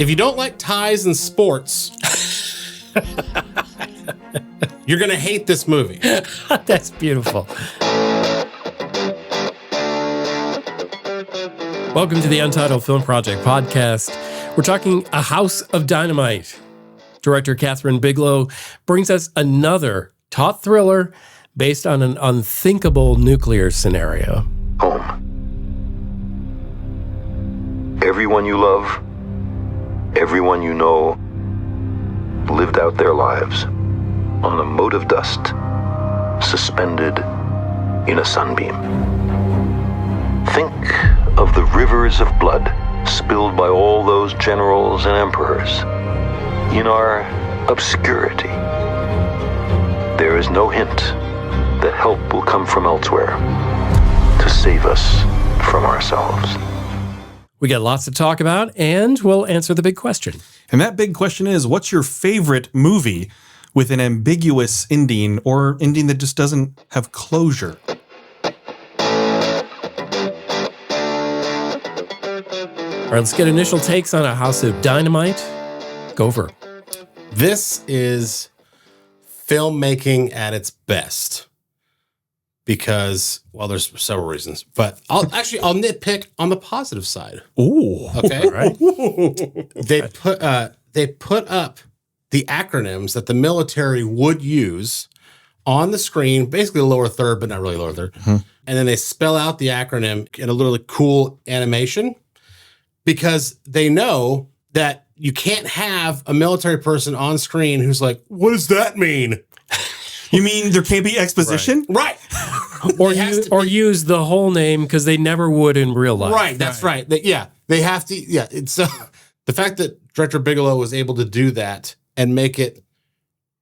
If you don't like ties and sports, you're going to hate this movie. That's beautiful. Welcome to the Untitled Film Project Podcast. We're talking A House of Dynamite. Director Kathryn Bigelow brings us another taut thriller based on an unthinkable nuclear scenario. Home. Everyone you love, everyone you know, lived out their lives on a mote of dust, suspended in a sunbeam. Think of the rivers of blood spilled by all those generals and emperors. In our obscurity, there is no hint that help will come from elsewhere to save us from ourselves. We got lots to talk about, and we'll answer the big question. And that big question is, what's your favorite movie with an ambiguous ending or ending that just doesn't have closure? All right, let's get initial takes on A House of Dynamite. Gopher. This is filmmaking at its best because, well, there's several reasons, but I'll nitpick on the positive side. Ooh. Okay. Right. They put up the acronyms that the military would use on the screen, basically the lower third, but not really lower third. Mm-hmm. And then they spell out the acronym in a really cool animation because they know that you can't have a military person on screen who's like, what does that mean? You mean there can't be exposition? Right. or use the whole name because they never would in real life. Right. That's right. They have to. Yeah. It's the fact that Director Bigelow was able to do that and make it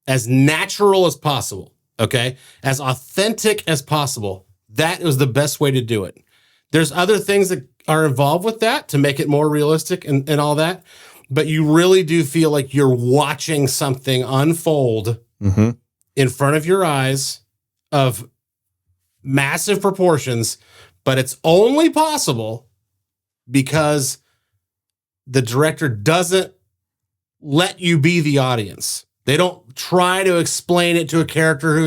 as natural as possible. Okay. As authentic as possible. That was the best way to do it. There's other things that are involved with that to make it more realistic and all that. But you really do feel like you're watching something unfold in front of your eyes of massive proportions, but it's only possible because the director doesn't let you be the audience. They don't try to explain it to a character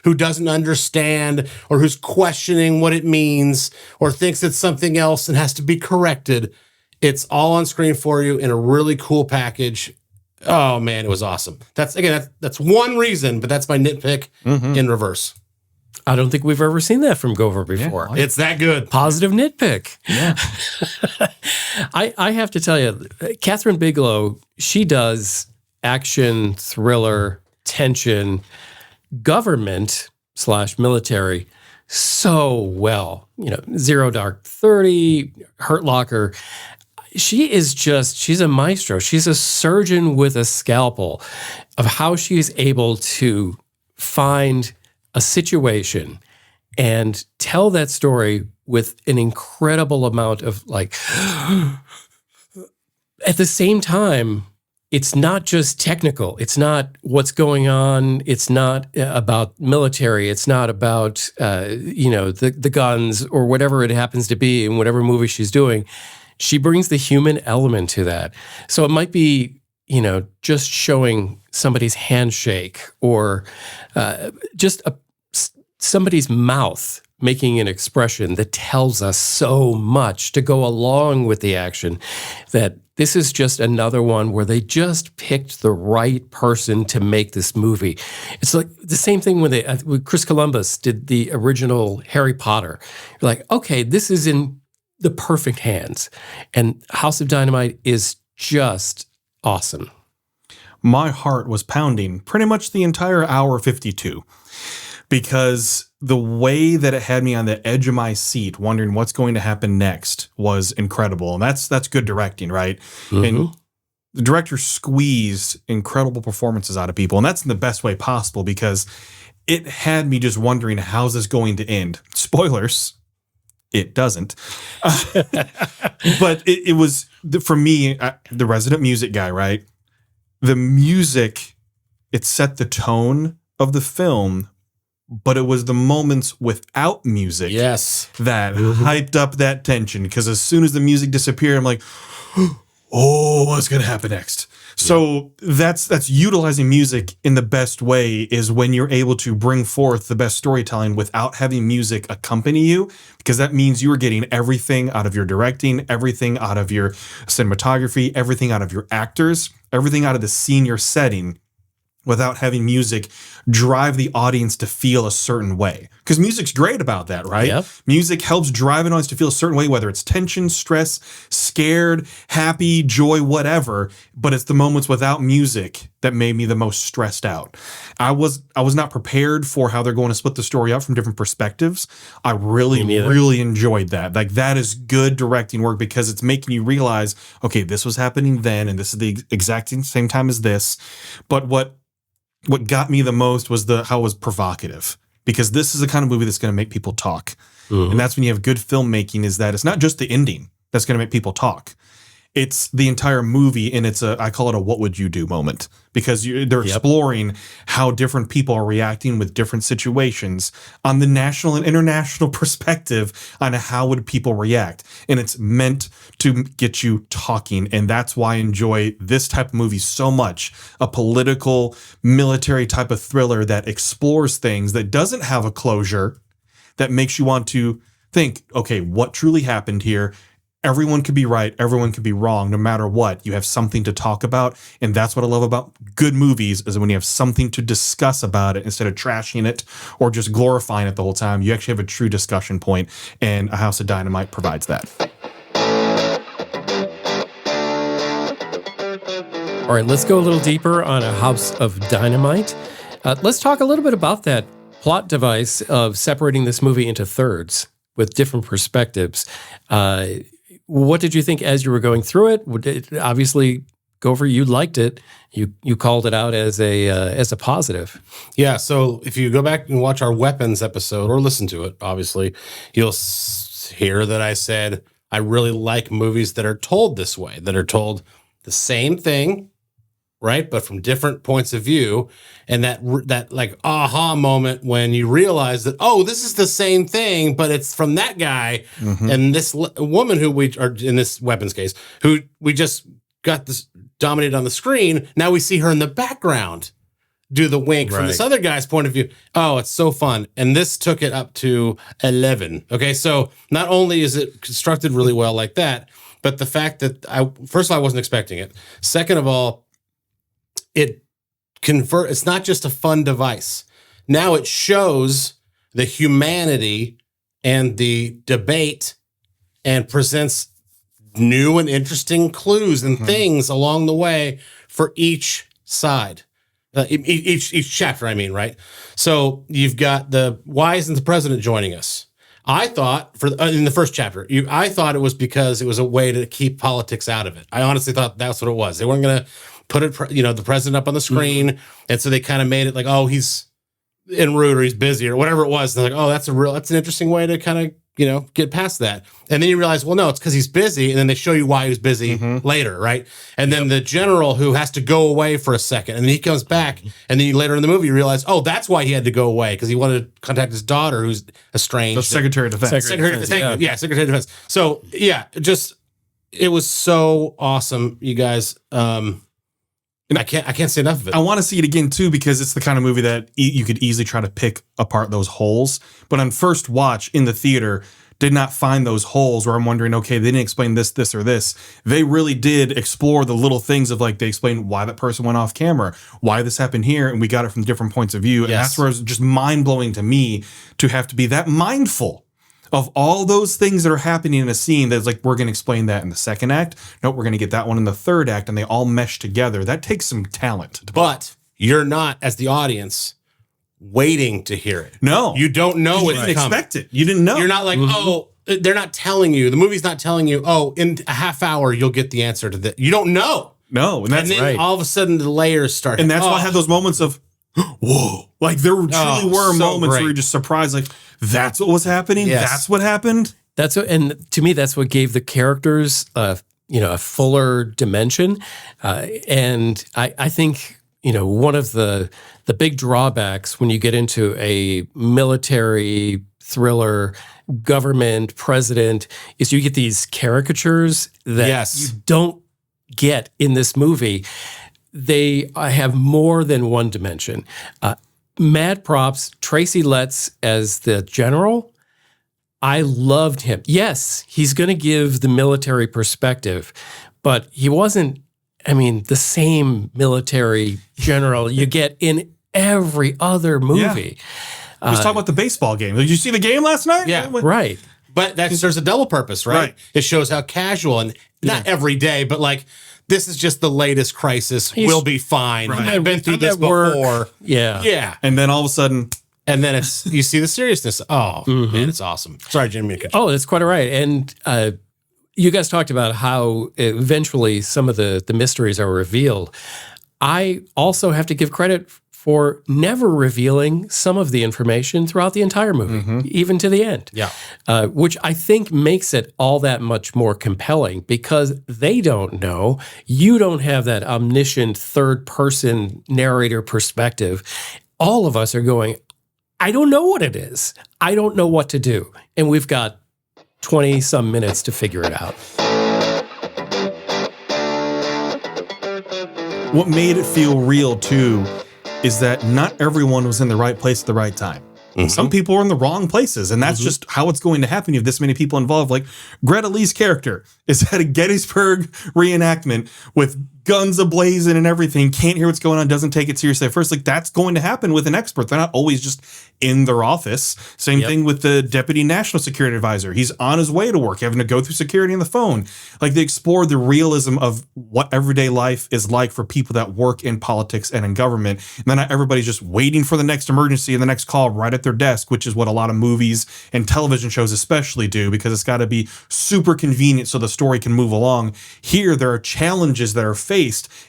who doesn't understand or who's questioning what it means or thinks it's something else and has to be corrected. It's all on screen for you in a really cool package. Oh man, it was awesome. That's one reason, but that's my nitpick in reverse. I don't think we've ever seen that from Gopher before. Yeah, it's that good. Positive nitpick. Yeah. I have to tell you, Kathryn Bigelow, she does action, thriller, tension, government/military so well. You know, Zero Dark 30, Hurt Locker. She's a maestro. She's a surgeon with a scalpel of how she's able to find a situation and tell that story with an incredible amount of at the same time, it's not just technical. It's not what's going on. It's not about military. It's not about, the guns or whatever it happens to be in whatever movie she's doing. She brings the human element to that. So it might be, just showing somebody's handshake or just somebody's mouth making an expression that tells us so much to go along with the action that this is just another one where they just picked the right person to make this movie. It's like the same thing when Chris Columbus did the original Harry Potter. You're like, okay, this is in the perfect hands. And House of Dynamite is just awesome. My heart was pounding pretty much the entire hour 52 because the way that it had me on the edge of my seat wondering what's going to happen next was incredible. And that's good directing, right? Mm-hmm. And the director squeezed incredible performances out of people. And that's in the best way possible because it had me just wondering, how's this going to end? Spoilers. It doesn't. But it was, for me, the resident music guy, right? The music, it set the tone of the film, but it was the moments without music that hyped up that tension. Because as soon as the music disappeared, I'm like, oh, what's going to happen next? So that's utilizing music in the best way is when you're able to bring forth the best storytelling without having music accompany you, because that means you are getting everything out of your directing, everything out of your cinematography, everything out of your actors, everything out of the scene you're setting, without having music drive the audience to feel a certain way. Because music's great about that, right? Yep. Music helps drive an audience to feel a certain way, whether it's tension, stress, scared, happy, joy, whatever. But it's the moments without music that made me the most stressed out. I was not prepared for how they're going to split the story up from different perspectives. I really enjoyed that. Like, that is good directing work because it's making you realize, okay, this was happening then, and this is the exact same time as this. But what got me the most was how it was provocative, because this is the kind of movie that's going to make people talk. Mm-hmm. And that's when you have good filmmaking, is that it's not just the ending that's going to make people talk. It's the entire movie, and I call it a what would you do moment, because they're exploring how different people are reacting with different situations on the national and international perspective on how would people react. And it's meant to get you talking. And that's why I enjoy this type of movie so much, a political, military type of thriller that explores things, that doesn't have a closure, that makes you want to think, okay, what truly happened here? Everyone could be right. Everyone could be wrong. No matter what, you have something to talk about. And that's what I love about good movies, is when you have something to discuss about it instead of trashing it or just glorifying it the whole time. You actually have a true discussion point, and A House of Dynamite provides that. All right, let's go a little deeper on A House of Dynamite. Let's talk a little bit about that plot device of separating this movie into thirds with different perspectives. What did you think as you were going through it? Obviously, Gopher, you liked it. You called it out as a positive. Yeah. So if you go back and watch our weapons episode, or listen to it, obviously, you'll hear that I said I really like movies that are told this way, that are told the same thing, right, but from different points of view, and that like aha moment when you realize that, oh, this is the same thing, but it's from that guy and this woman who we are in this weapons case, who we just got this dominated on the screen. Now we see her in the background do the wink from this other guy's point of view. Oh, it's so fun. And this took it up to 11. Okay, so not only is it constructed really well like that, but the fact that first of all, I wasn't expecting it. Second of all, it's not just a fun device. Now it shows the humanity and the debate and presents new and interesting clues and things along the way for each side. Each chapter, I mean, right? So you've got why isn't the president joining us? I thought in the first chapter, I thought it was because it was a way to keep politics out of it. I honestly thought that's what it was. They weren't going to put it, the president up on the screen. And so they kind of made it like, oh, he's en route or he's busy or whatever it was. And they're like, oh, that's an interesting way to kind of, get past that. And then you realize, well, no, it's because he's busy. And then they show you why he was busy later, right? And then the general who has to go away for a second, and then he comes back. And then later in the movie, you realize, oh, that's why he had to go away, because he wanted to contact his daughter, who's estranged. The Secretary of Defense. Secretary of Defense. So, yeah, it was so awesome, you guys. And I can't say enough of it. I want to see it again too, because it's the kind of movie that you could easily try to pick apart those holes. But on first watch in the theater, did not find those holes where I'm wondering, okay, they didn't explain this, or this. They really did explore the little things of, like, they explained why that person went off camera, why this happened here, and we got it from different points of view. And that's where it's just mind blowing to me to have to be that mindful of all those things that are happening in a scene that's like, we're going to explain that in the second act. No, we're going to get that one in the third act, and they all mesh together. That takes some talent. But you're not, as the audience, waiting to hear it. No. You don't know you didn't expect it. You didn't know. You're not like, oh, they're not telling you. The movie's not telling you, oh, in a half hour, you'll get the answer to that. You don't know. No. And then all of a sudden, the layers start. And that's why I had those moments of, whoa. Like, there truly were moments where you're just surprised, like, that's what was happening? Yes. That's what happened? And to me, that's what gave the characters, a fuller dimension. And I think, one of the big drawbacks when you get into a military thriller, government, president, is you get these caricatures that you don't get in this movie, they have more than one dimension. Mad props, Tracy Letts as the general. I loved him. Yes, he's going to give the military perspective, but he wasn't, the same military general you get in every other movie. Yeah. Let's talk about the baseball game. Did you see the game last night? Yeah. Right. But there's a double purpose, right? It shows how casual, and not every day, but like, this is just the latest crisis. We'll be fine. Right. I've been through this before. Yeah. Yeah. And then all of a sudden, and then you see the seriousness. Oh, man, it's awesome. Sorry, Jimmy. Oh, that's quite all right. And you guys talked about how eventually some of the mysteries are revealed. I also have to give credit for never revealing some of the information throughout the entire movie, even to the end. Yeah. Which I think makes it all that much more compelling because they don't know. You don't have that omniscient third-person narrator perspective. All of us are going, I don't know what it is. I don't know what to do. And we've got 20-some minutes to figure it out. what made it feel real too is that not everyone was in the right place at the right time. Mm-hmm. Some people are in the wrong places, and that's just how it's going to happen. You have this many people involved. Like Greta Lee's character is at a Gettysburg reenactment with guns ablazing and everything, can't hear what's going on, doesn't take it seriously at first. Like, that's going to happen with an expert. They're not always just in their office. Same thing with the deputy national security advisor. He's on his way to work, having to go through security on the phone. Like, they explore the realism of what everyday life is like for people that work in politics and in government. And then not everybody's just waiting for the next emergency and the next call right at their desk, which is what a lot of movies and television shows especially do, because it's got to be super convenient so the story can move along. Here, there are challenges that are faced,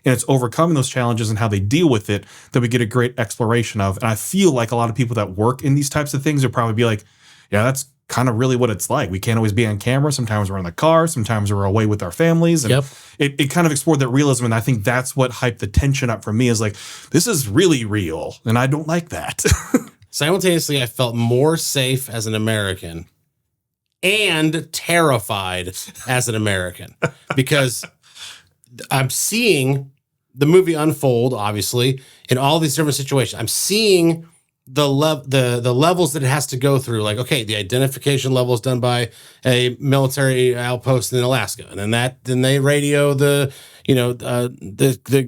and it's overcoming those challenges and how they deal with it that we get a great exploration of. And I feel like a lot of people that work in these types of things would probably be like, yeah, that's kind of really what it's like. We can't always be on camera. Sometimes we're in the car. Sometimes we're away with our families. And it kind of explored that realism. And I think that's what hyped the tension up for me, is like, this is really real. And I don't like that. Simultaneously, I felt more safe as an American and terrified as an American, because I'm seeing the movie unfold, obviously, in all these different situations. I'm seeing the levels that it has to go through. Like, okay, the identification level is done by a military outpost in Alaska, and then they radio the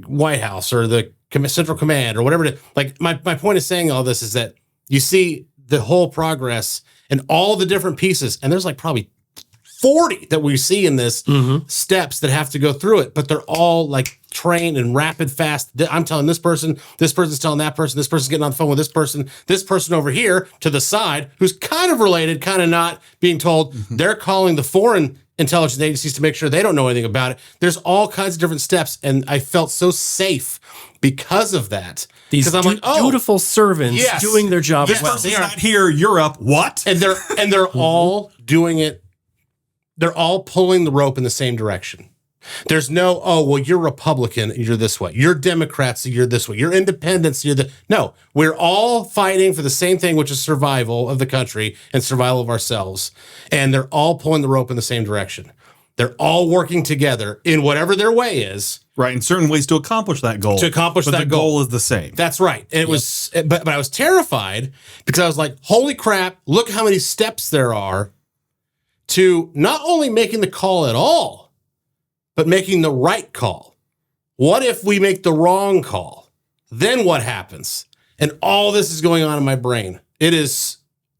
White House or the Central Command or whatever it is. Like, my point of saying all this is that you see the whole progress and all the different pieces, and there's like probably 40 that we see in this steps that have to go through it, but they're all like trained and rapid, fast. I'm telling this person's telling that person, this person's getting on the phone with this person over here to the side, who's kind of related, kind of not, being told. They're calling the foreign intelligence agencies to make sure they don't know anything about it. There's all kinds of different steps, and I felt so safe because of that. These dutiful servants doing their job this well. person's not here, you're up. What? And they're all doing it. They're all pulling the rope in the same direction. There's no, oh, well, you're Republican, you're this way. You're Democrats, you're this way. You're independents, you're the... No, we're all fighting for the same thing, which is survival of the country and survival of ourselves. And they're all pulling the rope in the same direction. They're all working together in whatever their way is. Right, in certain ways to accomplish that goal. But the goal is the same. That's right. And it was, but I was terrified because I was like, holy crap, look how many steps there are to not only making the call at all, but making the right call. What if we make the wrong call? Then what happens? And all this is going on in my brain. This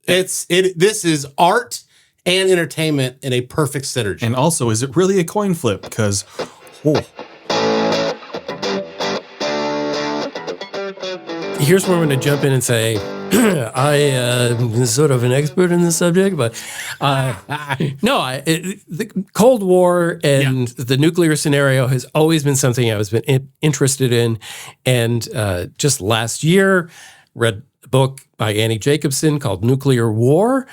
is art and entertainment in a perfect synergy. And also, is it really a coin flip? Because, here's where I'm going to jump in and say, I am sort of an expert in this subject, but the Cold War and the nuclear scenario has always been something I've been interested in. And just last year, read a book by Annie Jacobson called Nuclear War,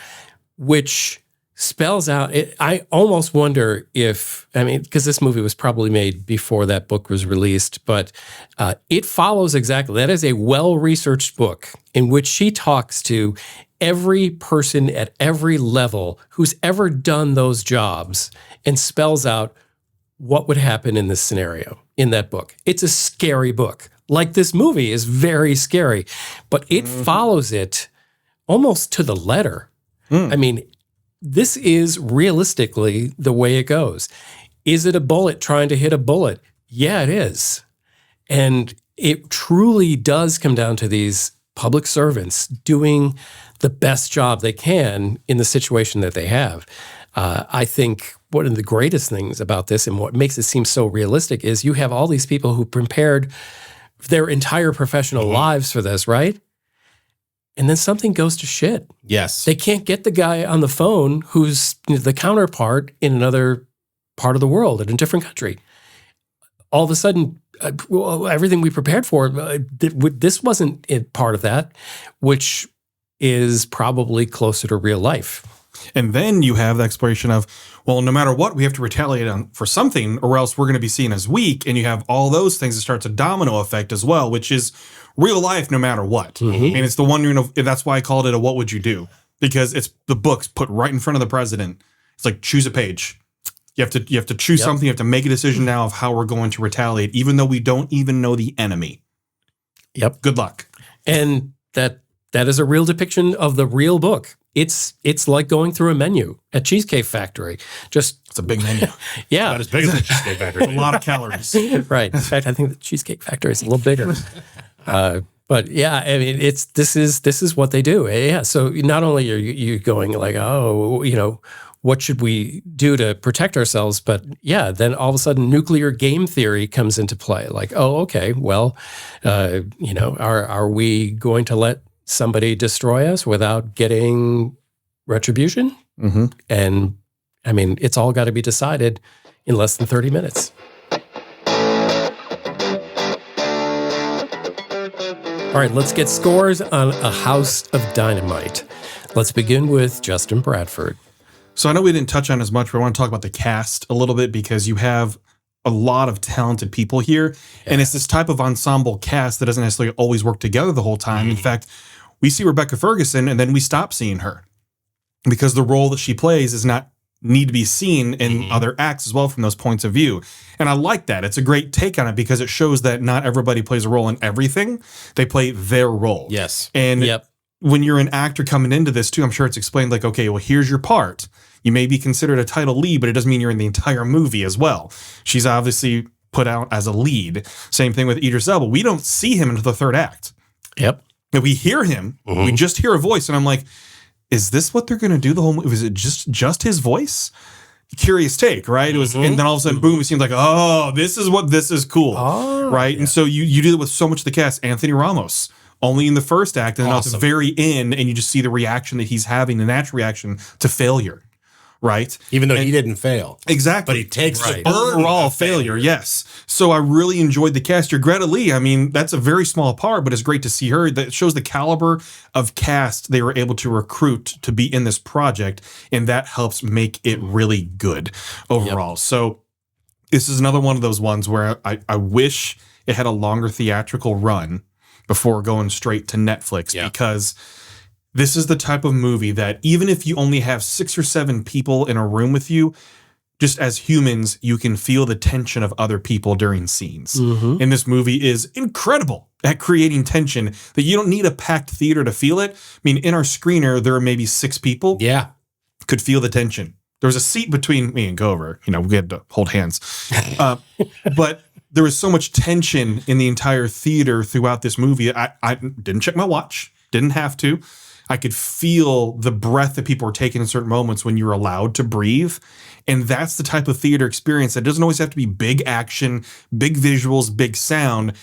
which spells out, I almost wonder if, because this movie was probably made before that book was released, but it follows exactly. That is a well-researched book in which she talks to every person at every level who's ever done those jobs and spells out what would happen in this scenario, in that book. It's a scary book. Like this movie is very scary, but it follows it almost to the letter. I mean, this is realistically the way it goes. Is it a bullet trying to hit a bullet? Yeah, it is. And it truly does come down to these public servants doing the best job they can in the situation that they have. I think one of the greatest things about this and what makes it seem so realistic is you have all these people who prepared their entire professional lives for this, right? And then something goes to shit. Yes. They can't get the guy on the phone who's the counterpart in another part of the world, in a different country. All of a sudden, everything we prepared for, this wasn't part of that, which is probably closer to real life. And then you have the exploration of, well, no matter what, we have to retaliate for something or else we're going to be seen as weak. And you have all those things that starts a domino effect as well, which is real life no matter what. And it's the wondering of, that's why I called it a what would you do? Because it's the books put right in front of the president. It's like, choose a page. You have to choose something. You have to make a decision now of how we're going to retaliate, even though we don't even know the enemy. Yep. Good luck. And that is a real depiction of the real book. It's like going through a menu at Cheesecake Factory. It's a big menu. Yeah. Not as big as the Cheesecake Factory. A lot of calories. Right. In fact, I think the Cheesecake Factory is a little bigger. But yeah, I mean, this is what they do. Yeah. So not only are you going like, oh, what should we do to protect ourselves? But yeah, then all of a sudden nuclear game theory comes into play. Like, oh, okay, well, are we going to let somebody destroy us without getting retribution? And I mean, it's all got to be decided in less than 30 minutes. All right, let's get scores on A House of Dynamite. Let's begin with Justin Bradford. So I know we didn't touch on as much, but I want to talk about the cast a little bit because you have a lot of talented people here. Yeah. And it's this type of ensemble cast that doesn't necessarily always work together the whole time. In fact, we see Rebecca Ferguson and then we stop seeing her because the role that she plays does not need to be seen in other acts as well from those points of view. And I like that. It's a great take on it because it shows that not everybody plays a role in everything. They play their role. Yes. And when you're an actor coming into this too, I'm sure it's explained like, okay, well, here's your part. You may be considered a title lead, but it doesn't mean you're in the entire movie as well. She's obviously put out as a lead. Same thing with Idris Elba. We don't see him until the third act. Yep. And we hear him. We just hear a voice. And I'm like, is this what they're going to do the whole movie? Is it just his voice? Curious take, right? It was, and then all of a sudden, boom, it seems like, oh, this is cool. Right? Yeah. And so you do it with so much of the cast. Anthony Ramos, only in the first act, and then at the very end, and you just see the reaction that he's having, the natural reaction to failure. Right. Even though he didn't fail. Exactly. But he takes the overall failure. Yes. So I really enjoyed the cast. Your Greta Lee, I mean, that's a very small part, but it's great to see her. That shows the caliber of cast they were able to recruit to be in this project. And that helps make it really good overall. Yep. So this is another one of those ones where I wish it had a longer theatrical run before going straight to Netflix because this is the type of movie that even if you only have 6 or 7 people in a room with you, just as humans, you can feel the tension of other people during scenes. And this movie is incredible at creating tension that you don't need a packed theater to feel it. I mean, in our screener, there are maybe 6 people. Yeah. Could feel the tension. There was a seat between me and Gover. We had to hold hands. But there was so much tension in the entire theater throughout this movie. I didn't check my watch. Didn't have to. I could feel the breath that people were taking in certain moments when you're allowed to breathe. And that's the type of theater experience that doesn't always have to be big action, big visuals, big sound.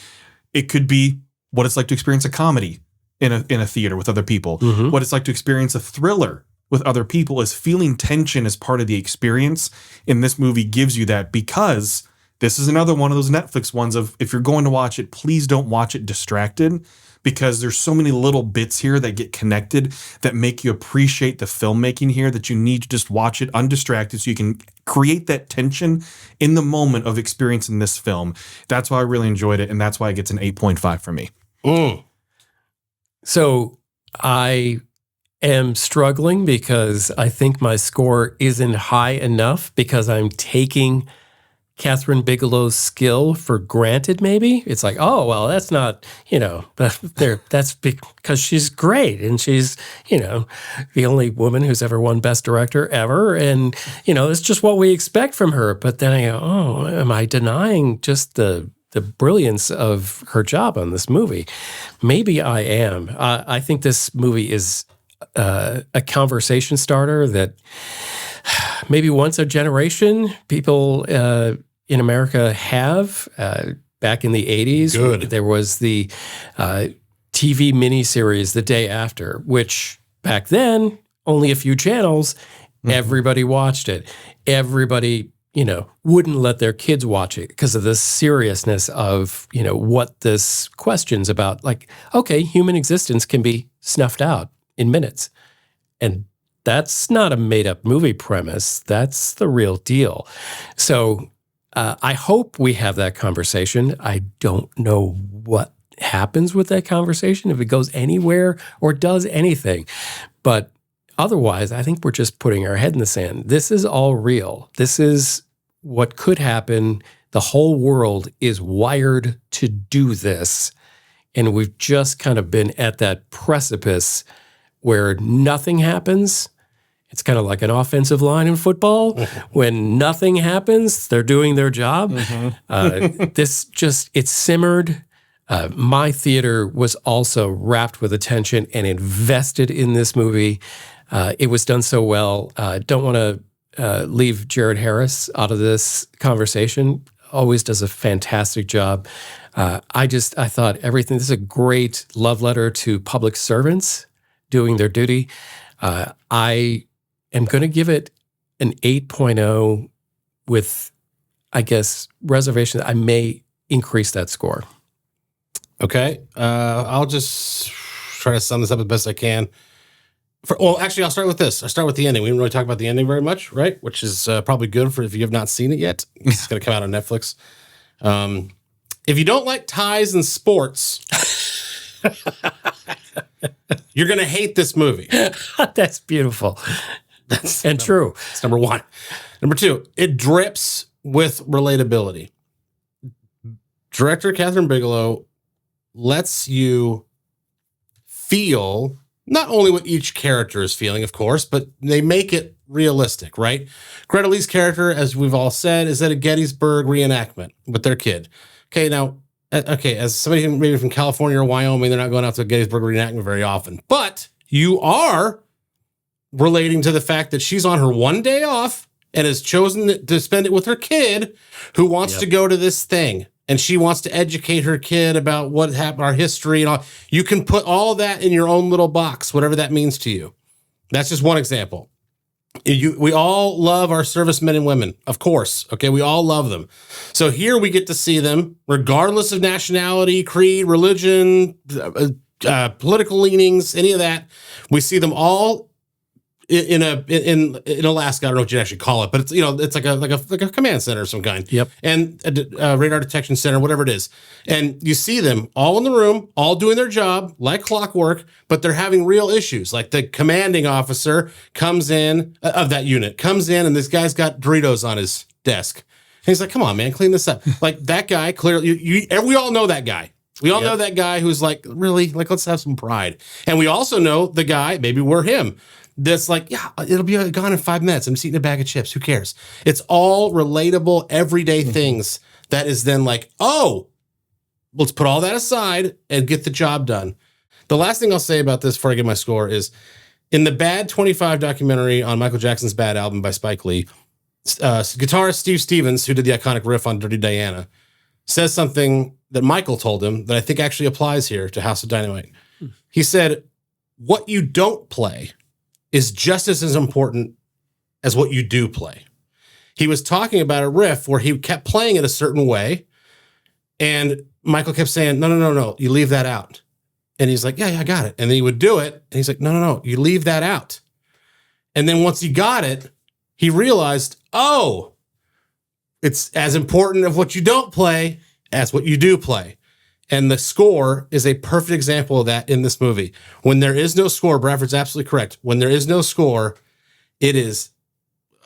It could be what it's like to experience a comedy in a theater with other people. What it's like to experience a thriller with other people is feeling tension as part of the experience. And this movie gives you that because this is another one of those Netflix ones of if you're going to watch it, please don't watch it distracted. Because there's so many little bits here that get connected that make you appreciate the filmmaking here that you need to just watch it undistracted so you can create that tension in the moment of experiencing this film. That's why I really enjoyed it, and that's why it gets an 8.5 from me. So I am struggling because I think my score isn't high enough because I'm taking Kathryn Bigelow's skill for granted, maybe. It's like, oh, well, that's not, that's because she's great. And she's, the only woman who's ever won Best Director ever. And, it's just what we expect from her. But then I go, oh, am I denying just the brilliance of her job on this movie? Maybe I am. I think this movie is a conversation starter that maybe once a generation people in America have. Back in the 80s, Good. There was the TV miniseries The Day After, which back then, only a few channels, everybody watched it. Everybody, wouldn't let their kids watch it because of the seriousness of, what this questions about. Like, okay, human existence can be snuffed out in minutes. And that's not a made-up movie premise. That's the real deal. So I hope we have that conversation. I don't know what happens with that conversation, if it goes anywhere or does anything. But otherwise, I think we're just putting our head in the sand. This is all real. This is what could happen. The whole world is wired to do this. And we've just kind of been at that precipice where nothing happens. It's kind of like an offensive line in football. When nothing happens, they're doing their job. It simmered. My theater was also wrapped with attention and invested in this movie. It was done so well. Don't want to leave Jared Harris out of this conversation. Always does a fantastic job. I thought everything, this is a great love letter to public servants doing their duty. I am going to give it an 8.0 with, I guess, reservation that I may increase that score. Okay. I'll just try to sum this up as best I can. Actually, I'll start with this. I'll start with the ending. We didn't really talk about the ending very much, right? Which is probably good for if you have not seen it yet. It's going to come out on Netflix. If you don't like ties and sports, you're going to hate this movie. That's beautiful. That's true. That's number one. Number two, it drips with relatability. Director Kathryn Bigelow lets you feel not only what each character is feeling, of course, but they make it realistic, right? Greta Lee's character, as we've all said, is at a Gettysburg reenactment with their kid. Okay, now, as somebody maybe from California or Wyoming, they're not going out to a Gettysburg reenactment very often. But you are relating to the fact that she's on her one day off and has chosen to spend it with her kid who wants to go to this thing. And she wants to educate her kid about what happened, our history and all. You can put all that in your own little box, whatever that means to you. That's just one example. We all love our servicemen and women, of course. Okay, we all love them. So here we get to see them, regardless of nationality, creed, religion, political leanings, any of that. We see them all in Alaska. I don't know what you actually call it, but it's it's like a command center of some kind. Yep. And a radar detection center, whatever it is. And you see them all in the room, all doing their job like clockwork, but they're having real issues. Like the commanding officer comes in of that unit, comes in, and this guy's got Doritos on his desk. And he's like, "Come on, man, clean this up." Like that guy, clearly, we all know that guy. We all know that guy who's like, really, like, let's have some pride. And we also know the guy, maybe we're him, that's like, yeah, it'll be gone in 5 minutes. I'm just eating a bag of chips. Who cares? It's all relatable, everyday things that is then like, oh, let's put all that aside and get the job done. The last thing I'll say about this before I give my score is in the Bad 25 documentary on Michael Jackson's Bad album by Spike Lee, guitarist Steve Stevens, who did the iconic riff on Dirty Diana, says something that Michael told him that I think actually applies here to House of Dynamite. He said, what you don't play is just as important as what you do play. He was talking about a riff where he kept playing it a certain way, and Michael kept saying, no, you leave that out. And he's like, yeah, I got it. And then he would do it, and he's like, no, you leave that out. And then once he got it, he realized, oh, it's as important of what you don't play as what you do play. And the score is a perfect example of that in this movie. When there is no score, Bradford's absolutely correct. When there is no score, it is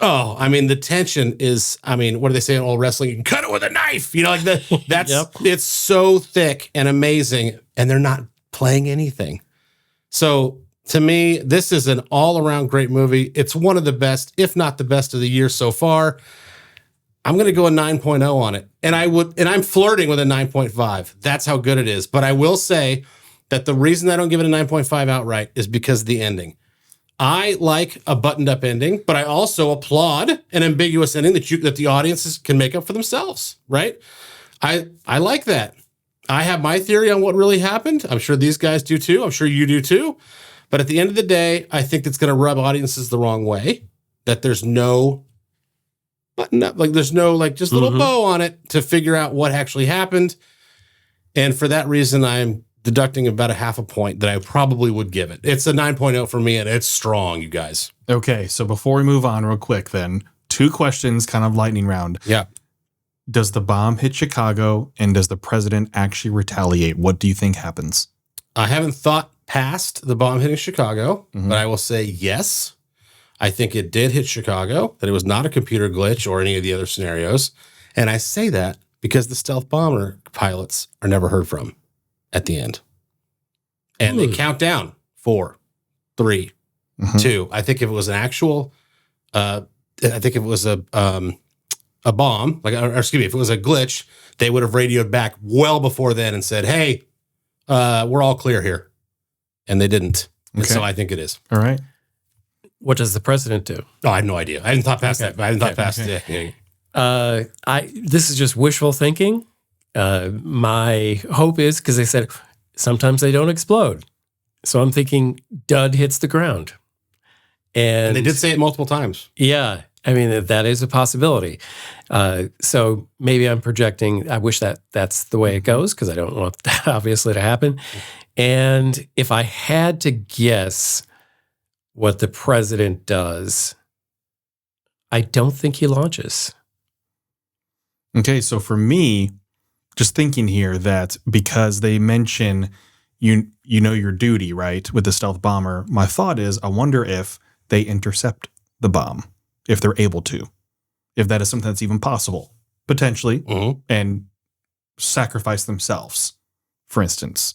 Oh, I mean, the tension is, I mean, what do they say in old wrestling? You can cut it with a knife. You know, like that's, Yep. It's so thick and amazing, and they're not playing anything. So to me, this is an all around great movie. It's one of the best, if not the best of the year so far. I'm going to go a 9.0 on it. And I'm flirting with a 9.5. That's how good it is. But I will say that the reason I don't give it a 9.5 outright is because of the ending. I like a buttoned up ending, but I also applaud an ambiguous ending that the audiences can make up for themselves, right? I like that. I have my theory on what really happened. I'm sure these guys do too. I'm sure you do too. But at the end of the day, I think it's going to rub audiences the wrong way, that there's no button up, like there's no like just little bow on it to figure out what actually happened. And for that reason, I'm deducting about a half a point that I probably would give it. It's a 9.0 for me, and it's strong, you guys. Okay, so before we move on real quick then, 2 questions, kind of lightning round. Yeah. Does the bomb hit Chicago, and does the president actually retaliate? What do you think happens? I haven't thought past the bomb hitting Chicago, but I will say yes. I think it did hit Chicago, that it was not a computer glitch or any of the other scenarios. And I say that because the stealth bomber pilots are never heard from at the end. And they count down 4, 3, 2. I think if it was an actual, I think if it was a bomb, or excuse me, if it was a glitch, they would have radioed back well before then and said, hey, we're all clear here. And they didn't. And Okay. so I think it is. All right. What does the president do? Oh, I had no idea. I hadn't thought past that. I hadn't thought past okay. it. Yeah. This is just wishful thinking. My hope is, because they said sometimes they don't explode. So I'm thinking dud hits the ground. And And they did say it multiple times. yeah, I mean, that is a possibility. So maybe I'm projecting. I wish that that's the way it goes, because I don't want that obviously to happen. And if I had to guess what the president does, I don't think he launches. Okay, so for me, just thinking here that because they mention you know your duty, right, with the stealth bomber, my thought is I wonder if they intercept the bomb, if they're able to, if that is something that's even possible, potentially, and sacrifice themselves, for instance.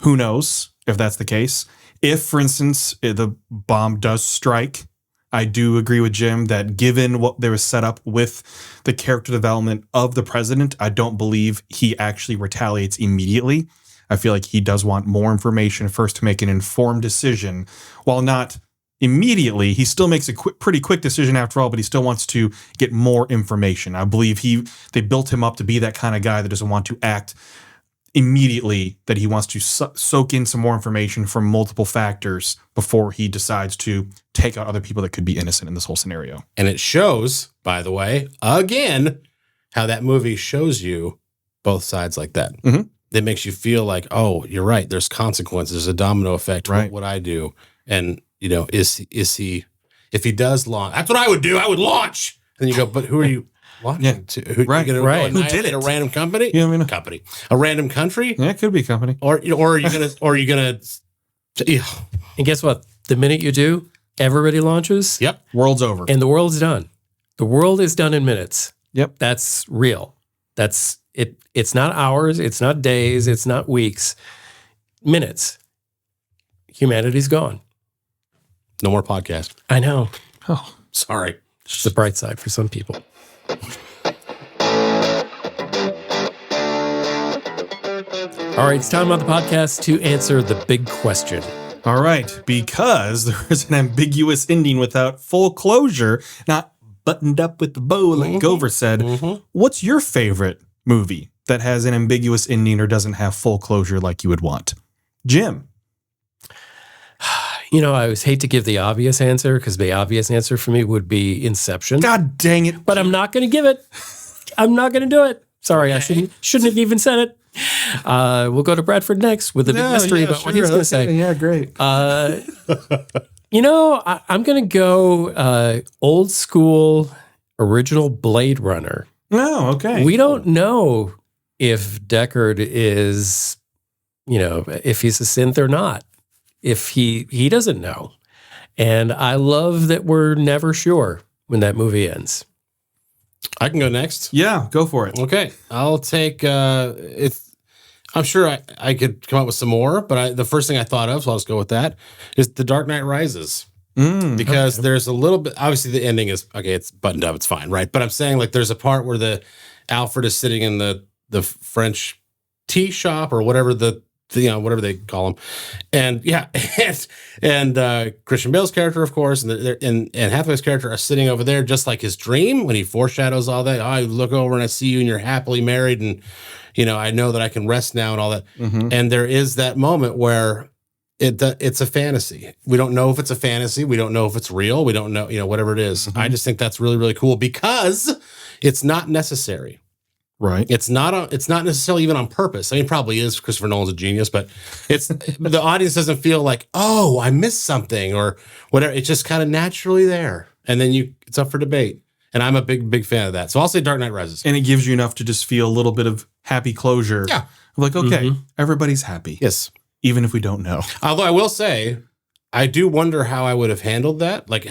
Who knows if that's the case? If, for instance, the bomb does strike, I do agree with Jim that given what there was set up with the character development of the president, I don't believe he actually retaliates immediately. I feel like he does want more information first to make an informed decision. While not immediately, he still makes a pretty quick decision after all, but he still wants to get more information. I believe they built him up to be that kind of guy that doesn't want to act immediately, that he wants to soak in some more information from multiple factors before he decides to take out other people that could be innocent in this whole scenario. And it shows, by the way, again, how that movie shows you both sides like that. That makes you feel like, oh, you're right. There's consequences, there's a domino effect. Right. What would I do? And, you know, is he, if he does launch, that's what I would do. I would launch. And you go, but who are you launching to? Who, Right, you're gonna right. go Who did annihilate it? A random company? You know what I mean? Company. A random country? Yeah, it could be a company. Or are you gonna yeah. And guess what? The minute you do, everybody launches. Yep. World's over. And the world's done. The world is done in minutes. Yep. That's real. That's it. It's not hours. It's not days. It's not weeks. Minutes. Humanity's gone. No more podcast. I know. Oh, Sorry. It's the bright side for some people. All right, it's time on the podcast to answer the big question. all right. Because there is an ambiguous ending without full closure, not buttoned up with the bow, like Gover said. What's your favorite movie that has an ambiguous ending or doesn't have full closure like you would want? Jim. You know, I always hate to give the obvious answer, because the obvious answer for me would be Inception. God dang it. But I'm not going to give it. I'm not going to do it. Sorry, I shouldn't have even said it. We'll go to Bradford next with a big mystery about what he's going to say. Yeah, great. You know, I'm going to go old school original Blade Runner. Oh, okay. We don't know if Deckard is, you know, if he's a synth or not. If he doesn't know. And I love that we're never sure. when that movie ends? I can go next. Yeah, go for it. Okay, I'll take. I'm sure I could come up with some more, but the first thing I thought of, so I'll just go with that, is The Dark Knight Rises. Because there's a little bit, obviously the ending is, okay, it's buttoned up, it's fine, right? But I'm saying, like, there's a part where Alfred is sitting in the French tea shop or whatever whatever they call them. And yeah, and Christian Bale's character, of course, and Hathaway's character are sitting over there just like his dream when he foreshadows all that. I look over and I see you and you're happily married and, I know that I can rest now and all that. And there is that moment where it's a fantasy. We don't know if it's a fantasy. We don't know if it's real. We don't know, whatever it is. I just think that's really, really cool because it's not necessary. Right. It's not necessarily even on purpose. I mean, it probably is. Christopher Nolan's a genius, but the audience doesn't feel like, oh, I missed something or whatever. It's just kind of naturally there. And then it's up for debate. And I'm a big, big fan of that. So I'll say Dark Knight Rises. And it gives you enough to just feel a little bit of happy closure. Yeah. Like, okay, everybody's happy. Yes. Even if we don't know. Although I will say, I do wonder how I would have handled that, like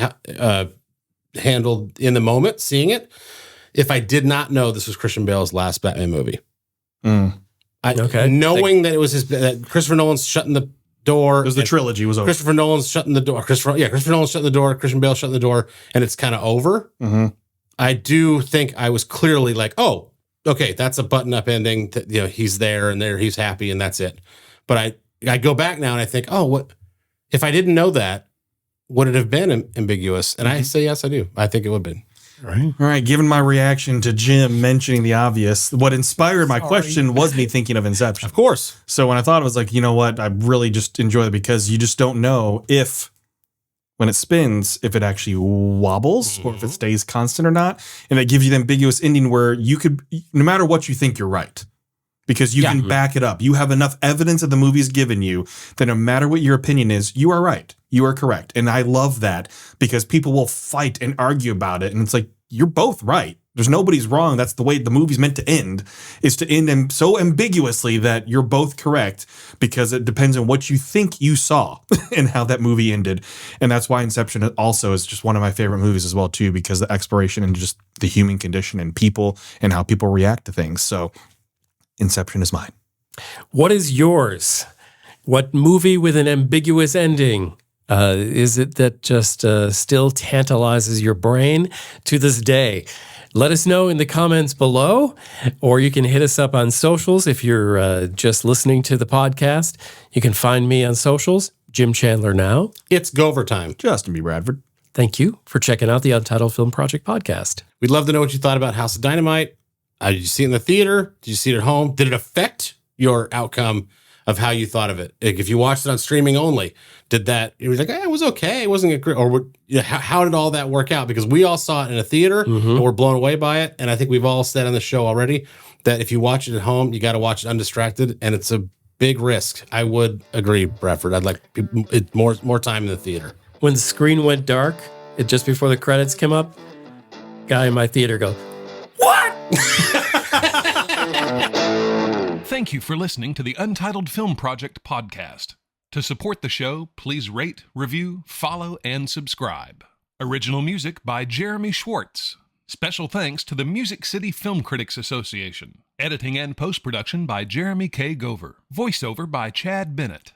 handled in the moment, seeing it, if I did not know this was Christian Bale's last Batman movie. Knowing that it was that Christopher Nolan's shutting the door. Because the trilogy was over. Christopher Nolan's shutting the door. Christopher Nolan's shutting the door. Christian Bale shutting the door, and it's kind of over. I do think I was clearly like, oh, okay, that's a button-up ending. He's there and he's happy, and that's it. But I go back now and I think, oh, what if I didn't know that? Would it have been ambiguous? And I say yes, I do. I think it would have been. All right. Given my reaction to Jim mentioning the obvious, what inspired my question was me thinking of Inception. Of course. So when I thought, I was like, you know what? I really just enjoy it because you just don't know if, when it spins, if it actually wobbles or if it stays constant or not. And that gives you the ambiguous ending where you could, no matter what you think, you're right. Because you can back it up. You have enough evidence that the movie's given you that no matter what your opinion is, you are right. You are correct. And I love that because people will fight and argue about it. And it's like, you're both right. There's nobody's wrong. That's the way the movie's meant to end, is to end so ambiguously that you're both correct because it depends on what you think you saw and how that movie ended. And that's why Inception also is just one of my favorite movies as well, too, because the exploration into just the human condition and people and how people react to things. So Inception is mine. What is yours? What movie with an ambiguous ending is it that just still tantalizes your brain to this day? Let us know in the comments below, or you can hit us up on socials if you're just listening to the podcast. You can find me on socials, Jim Chandler Now. It's Gover time. Justin B. Bradford. Thank you for checking out the Untitled Film Project Podcast. We'd love to know what you thought about House of Dynamite. Did you see it in the theater? Did you see it at home? Did it affect your outcome of how you thought of it? Like, if you watched it on streaming only, it was like, it was okay. It wasn't great. Or how did all that work out? Because we all saw it in a theater and we're blown away by it. And I think we've all said on the show already that if you watch it at home, you got to watch it undistracted. And it's a big risk. I would agree, Bradford. I'd like more time in the theater. When the screen went dark, just before the credits came up, guy in my theater goes, "What?" Thank you for listening to the Untitled Film Project Podcast. To support the show, please rate, review, follow, and subscribe. Original music by Jeremy Schwartz. Special thanks to the Music City Film Critics Association. Editing and post-production by Jeremy K. Gover. Voiceover by Chad Bennett.